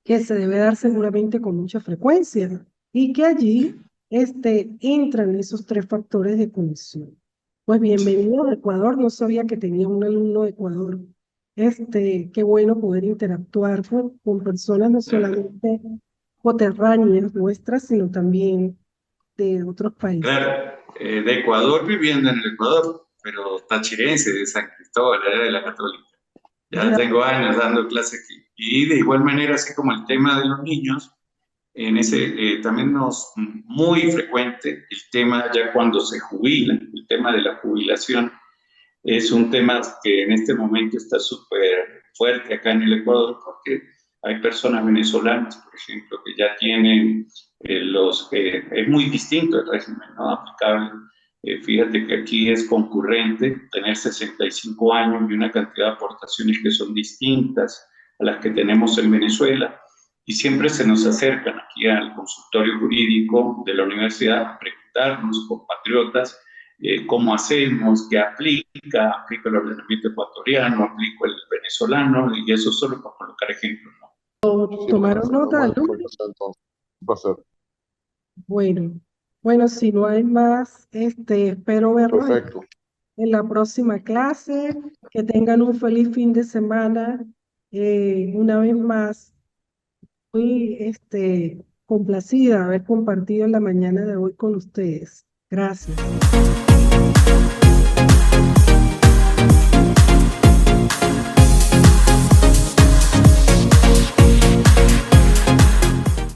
que se debe dar seguramente con mucha frecuencia y que allí entran esos 3 factores de conexión. Pues bienvenido a Ecuador, no sabía que tenía un alumno de Ecuador. Qué bueno poder interactuar con personas no solamente coterráneas nuestras, sino también de otros países. Claro, de Ecuador, viviendo en el Ecuador, pero tachirense de San Cristóbal, de la Católica. Ya tengo años dando clase aquí. Y de igual manera, así como el tema de los niños, en ese también muy frecuente el tema ya cuando se jubilan, el tema de la jubilación es un tema que en este momento está súper fuerte acá en el Ecuador porque hay personas venezolanas, por ejemplo, que ya tienen es muy distinto el régimen, ¿no? Aplicable. Fíjate que aquí es concurrente tener 65 años y una cantidad de aportaciones que son distintas a las que tenemos en Venezuela, y siempre se nos acercan aquí al consultorio jurídico de la universidad preguntarnos, compatriotas, cómo hacemos, qué aplica el ordenamiento ecuatoriano, aplica el venezolano, y eso solo para colocar ejemplos, ¿no? ¿Tomaron nota, Bueno, alumnos? un placer. Bueno, si no hay más, espero verlos Perfecto. en la próxima clase. Que tengan un feliz fin de semana. Una vez más, muy complacida de haber compartido la mañana de hoy con ustedes. Gracias.